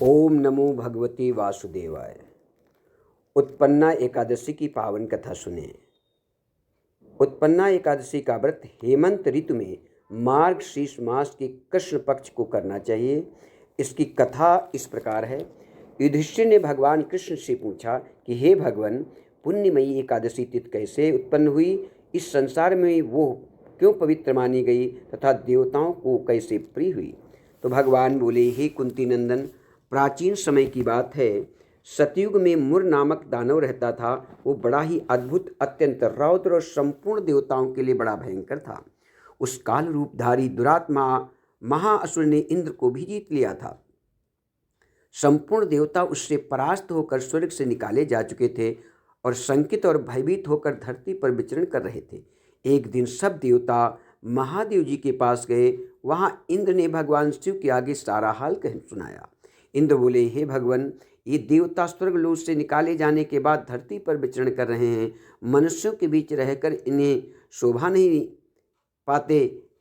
ओम नमो भगवते वासुदेवाय। उत्पन्ना एकादशी की पावन कथा सुने। उत्पन्ना एकादशी का व्रत हेमंत ऋतु में मार्गशीर्ष मास के कृष्ण पक्ष को करना चाहिए। इसकी कथा इस प्रकार है। युधिष्ठिर ने भगवान कृष्ण से पूछा कि हे भगवान, पुण्यमयी एकादशी तिथि कैसे उत्पन्न हुई, इस संसार में वो क्यों पवित्र मानी गई तथा देवताओं को कैसे प्रिय हुई। तो भगवान बोले, हे कुंती नंदन, प्राचीन समय की बात है। सतयुग में मुर नामक दानव रहता था। वो बड़ा ही अद्भुत, अत्यंत रौद्र और संपूर्ण देवताओं के लिए बड़ा भयंकर था। उस काल रूपधारी दुरात्मा महाअसुर ने इंद्र को भी जीत लिया था। संपूर्ण देवता उससे परास्त होकर स्वर्ग से निकाले जा चुके थे और शंकित और भयभीत होकर धरती पर विचरण कर रहे थे। एक दिन सब देवता महादेव जी के पास गए। वहाँ इंद्र ने भगवान शिव के आगे सारा हाल कह सुनाया। इंद्र बोले, हे भगवान, ये देवता स्वर्गलोक से निकाले जाने के बाद धरती पर विचरण कर रहे हैं। मनुष्यों के बीच रहकर इन्हें शोभा नहीं पाते।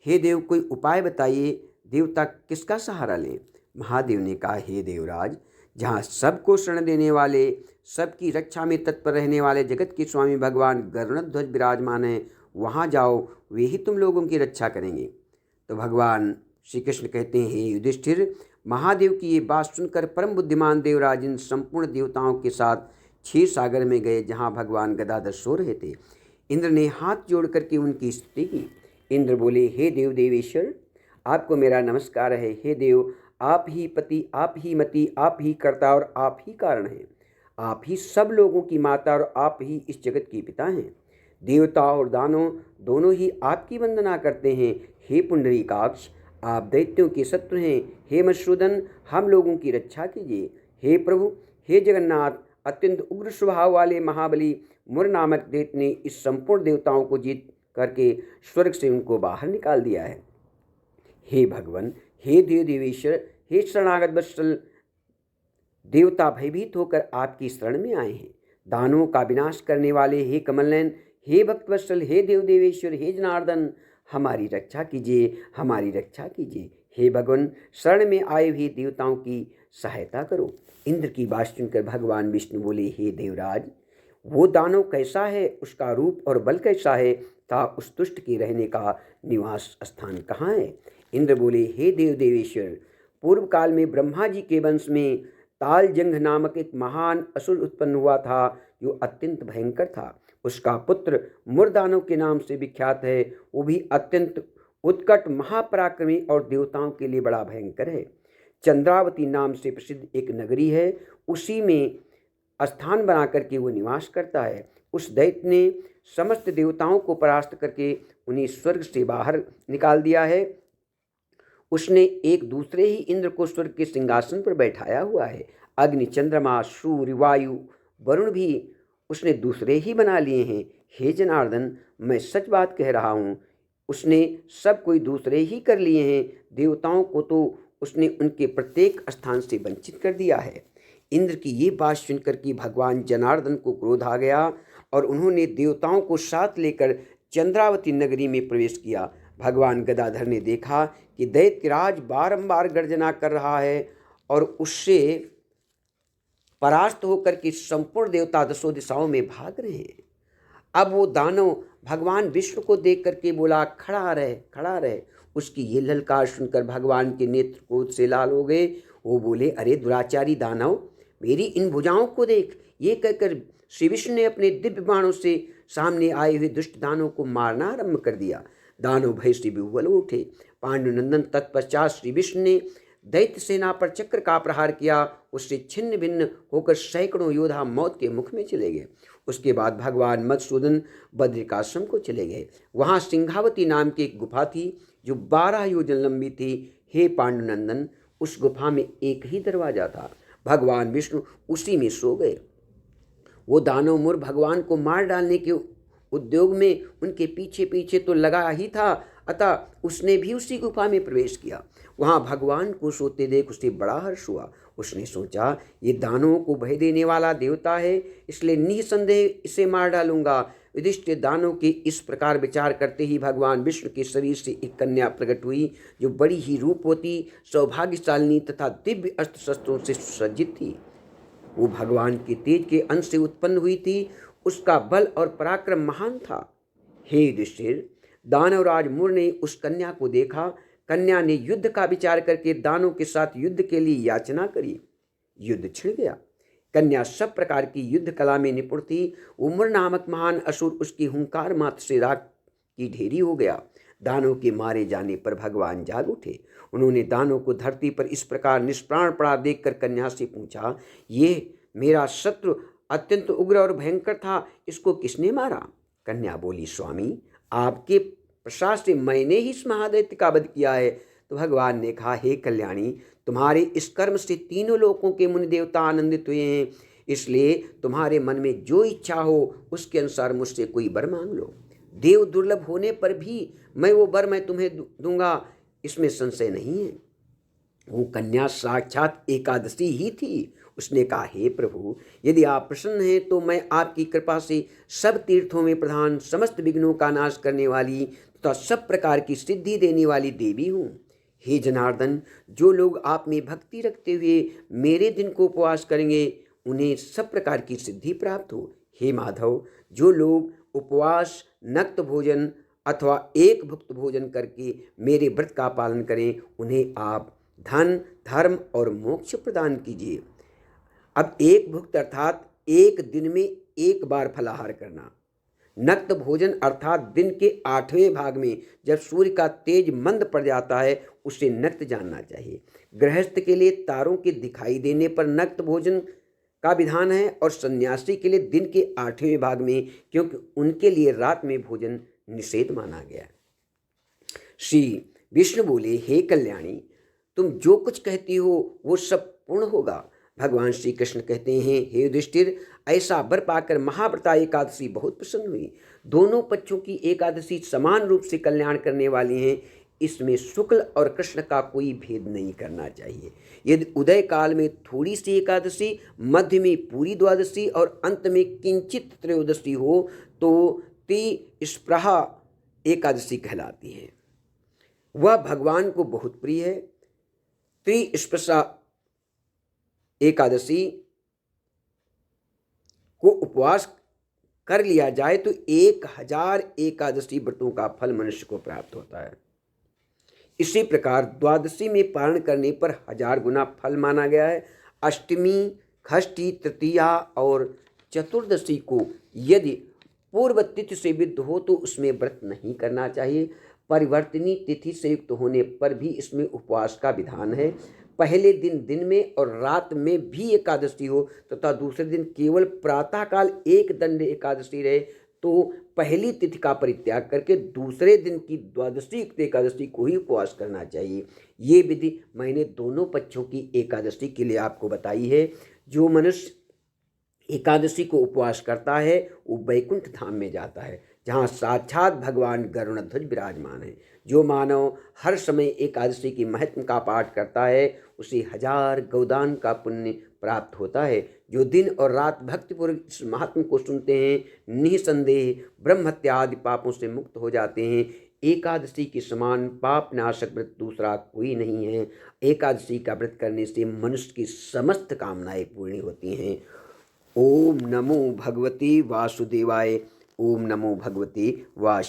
हे देव, कोई उपाय बताइए, देवता किसका सहारा लें। महादेव ने कहा, हे देवराज, जहाँ सबको शरण देने वाले, सबकी रक्षा में तत्पर रहने वाले जगत के स्वामी भगवान गरुड़ध्वज विराजमान हैं, वहाँ जाओ, वे ही तुम लोगों की रक्षा करेंगे। तो भगवान श्री कृष्ण कहते हैं, हे युधिष्ठिर, महादेव की ये बात सुनकर परम बुद्धिमान देवराज इन संपूर्ण देवताओं के साथ क्षीर सागर में गए, जहाँ भगवान गदाधर सो रहे थे। इंद्र ने हाथ जोड़ करके उनकी स्तुति की। इंद्र बोले, हे देव देवेश्वर, आपको मेरा नमस्कार है। हे देव, आप ही पति, आप ही मति, आप ही कर्ता और आप ही कारण हैं। आप ही सब लोगों की माता और आप ही इस जगत के पिता हैं। देवता और दानव दोनों ही आपकी वंदना करते हैं। हे पुंडरीकाक्ष, आप दैत्यों के शत्रु हैं। हे मधुसूदन, हम लोगों की रक्षा कीजिए। हे प्रभु, हे जगन्नाथ, अत्यंत उग्र स्वभाव वाले महाबली मुर नामक दैत्य ने इस संपूर्ण देवताओं को जीत करके स्वर्ग से उनको बाहर निकाल दिया है। हे भगवान, हे देव देवेश्वर, हे शरणागत वत्सल, देवता भयभीत होकर आपकी शरण में आए हैं। दानवों का विनाश करने वाले हे कमलनयन, हे भक्तवत्सल, हे देव देवेश्वर, हे जनार्दन, हमारी रक्षा कीजिए, हमारी रक्षा कीजिए। हे भगवान, शरण में आए हुए देवताओं की सहायता करो। इंद्र की बात सुनकर भगवान विष्णु बोले, हे देवराज, वो दानव कैसा है, उसका रूप और बल कैसा है, तथा उस दुष्ट के रहने का निवास स्थान कहाँ है। इंद्र बोले, हे देव देवेश्वर, पूर्व काल में ब्रह्मा जी के वंश में तालजंघ नामक एक महान असुर उत्पन्न हुआ था, जो अत्यंत भयंकर था। उसका पुत्र मुरदानव के नाम से विख्यात है। वो भी अत्यंत उत्कट, महापराक्रमी और देवताओं के लिए बड़ा भयंकर है। चंद्रावती नाम से प्रसिद्ध एक नगरी है, उसी में स्थान बना करके वो निवास करता है। उस दैत्य ने समस्त देवताओं को परास्त करके उन्हें स्वर्ग से बाहर निकाल दिया है। उसने एक दूसरे ही इंद्र को स्वर्ग के सिंहासन पर बैठाया हुआ है। अग्नि, चंद्रमा, सूर्य, वायु, वरुण भी उसने दूसरे ही बना लिए हैं। हे जनार्दन, मैं सच बात कह रहा हूँ, उसने सब कोई दूसरे ही कर लिए हैं। देवताओं को तो उसने उनके प्रत्येक स्थान से वंचित कर दिया है। इंद्र की ये बात सुनकर कि भगवान जनार्दन को क्रोध आ गया और उन्होंने देवताओं को साथ लेकर चंद्रावती नगरी में प्रवेश किया। भगवान गदाधर ने देखा कि दैत्यराज बारंबार गर्जना कर रहा है और उससे परास्त होकर के संपूर्ण देवता दसों दिशाओं में भाग रहे हैं। अब वो दानव भगवान विष्णु को देख करके बोला, खड़ा रहे, खड़ा रहे। उसकी ये ललकार सुनकर भगवान के नेत्र क्रोध से लाल हो गए। वो बोले, अरे दुराचारी दानव, मेरी इन भुजाओं को देख। ये कहकर श्री विष्णु ने अपने दिव्य बाणों से सामने आए हुए दुष्ट दानव को मारना आरंभ कर दिया। दानव भय से विह्वल उठे। पांडुनंदन तत्पश्चात श्री विष्णु ने दैत्य सेना पर चक्र का प्रहार किया। उससे छिन्न भिन्न होकर सैकड़ों योद्धा मौत के मुख में चले गए। उसके बाद भगवान मधुसूदन बद्रिकाश्रम को चले गए। वहाँ सिंहावती नाम की एक गुफा थी, जो 12 योजन लंबी थी। हे पांडुनंदन, उस गुफा में एक ही दरवाजा था। भगवान विष्णु उसी में सो गए। वो दानव मुर भगवान को मार डालने के उद्योग में उनके पीछे पीछे तो लगा ही था, अतः उसने भी उसी गुफा में प्रवेश किया। वहाँ भगवान को सोते देख उसे बड़ा हर्ष हुआ। उसने सोचा, ये दानवों को भय देने वाला देवता है, इसलिए निसंदेह इसे मार डालूंगा। युधिष्ठिर दानव के इस प्रकार विचार करते ही भगवान विष्णु के शरीर से एक कन्या प्रकट हुई, जो बड़ी ही रूपवती, सौभाग्यशालिनी तथा दिव्य अस्त्र शस्त्रों से सुसज्जित थी। वो भगवान के तेज के अंश से उत्पन्न हुई थी। उसका बल और पराक्रम महान था। हे युधिष्ठिर, दानवराज मुर ने उस कन्या को देखा। कन्या ने युद्ध का विचार करके दानव के साथ युद्ध के लिए याचना करी। युद्ध छिड़ गया। कन्या सब प्रकार की युद्ध कला में निपुण थी। उमर नामक महान असुर उसकी हुंकार मात्र से राख की ढेरी हो गया। दानव के मारे जाने पर भगवान जाग उठे। उन्होंने दानव को धरती पर इस प्रकार निष्प्राण पड़ा देखकर कन्या से पूछा, ये मेरा शत्रु अत्यंत उग्र और भयंकर था, इसको किसने मारा? कन्या बोली, स्वामी, आपके प्रसाद से मैंने ही इस महादैत्य का वध किया है। तो भगवान ने कहा, हे कल्याणी, तुम्हारे इस कर्म से तीनों लोकों के मुनि देवता आनंदित हुए हैं, इसलिए तुम्हारे मन में जो इच्छा हो उसके अनुसार मुझसे कोई वर मांग लो। देव दुर्लभ होने पर भी मैं वो वर मैं तुम्हें दूंगा, इसमें संशय नहीं है। वो कन्या साक्षात एकादशी ही थी। उसने कहा, हे प्रभु, यदि आप प्रसन्न हैं तो मैं आपकी कृपा से सब तीर्थों में प्रधान, समस्त विघ्नों का नाश करने वाली तथा सब प्रकार की सिद्धि देने वाली देवी हूँ। हे जनार्दन, जो लोग आप में भक्ति रखते हुए मेरे दिन को उपवास करेंगे उन्हें सब प्रकार की सिद्धि प्राप्त हो। हे माधव, जो लोग उपवास, नक्त भोजन अथवा एक भुक्त भोजन करके मेरे व्रत का पालन करें उन्हें आप धन, धर्म और मोक्ष प्रदान कीजिए। अब एक भुक्त अर्थात एक दिन में एक बार फलाहार करना। नक्त भोजन अर्थात दिन के 8वें भाग में जब सूर्य का तेज मंद पड़ जाता है उसे नक्त जानना चाहिए। गृहस्थ के लिए तारों के दिखाई देने पर नक्त भोजन का विधान है और सन्यासी के लिए दिन के 8वें भाग में, क्योंकि उनके लिए रात में भोजन निषेध माना गया। श्री विष्णु बोले, हे कल्याणी, तुम जो कुछ कहती हो वो सब पूर्ण होगा। भगवान श्री कृष्ण कहते हैं, हे युधिष्ठिर, ऐसा वर पाकर महाव्रता एकादशी बहुत प्रसन्न हुई। दोनों पक्षों की एकादशी समान रूप से कल्याण करने वाली हैं। इसमें शुक्ल और कृष्ण का कोई भेद नहीं करना चाहिए। यदि उदय काल में थोड़ी सी एकादशी, मध्य में पूरी द्वादशी और अंत में किंचित त्रयोदशी हो तो त्रिस्प्रहा एकादशी कहलाती है। वह भगवान को बहुत प्रिय है। त्रिस्प्रहा एकादशी को उपवास कर लिया जाए तो 1000 एकादशी व्रतों का फल मनुष्य को प्राप्त होता है। इसी प्रकार द्वादशी में पारण करने पर 1000 गुना फल माना गया है। अष्टमी, षष्ठी, तृतीया और चतुर्दशी को यदि पूर्व तिथि से विद्ध हो तो उसमें व्रत नहीं करना चाहिए। परिवर्तनी तिथि से युक्त होने पर भी इसमें उपवास का विधान है। पहले दिन दिन में और रात में भी एकादशी हो तथा दूसरे दिन केवल प्रातःकाल एक दंड एकादशी रहे तो पहली तिथि का परित्याग करके दूसरे दिन की द्वादशी एकादशी को ही उपवास करना चाहिए। ये विधि मैंने दोनों पक्षों की एकादशी के लिए आपको बताई है। जो मनुष्य एकादशी को उपवास करता है वो वैकुंठ धाम में जाता है, जहाँ साक्षात भगवान गरुड़ध्वज विराजमान है। जो मानव हर समय एकादशी की महत्व का पाठ करता है उसे 1000 गौदान का पुण्य प्राप्त होता है। जो दिन और रात भक्तिपूर्वक इस महात्म को सुनते हैं निसंदेह ब्रह्म हत्या आदि पापों से मुक्त हो जाते हैं। एकादशी के समान पाप नाशक व्रत दूसरा कोई नहीं है। एकादशी का व्रत करने से मनुष्य की समस्त कामनाएं पूर्ण होती हैं। ओम नमो भगवते वासुदेवाय। ओम नमो भगवते वासुदेवाय।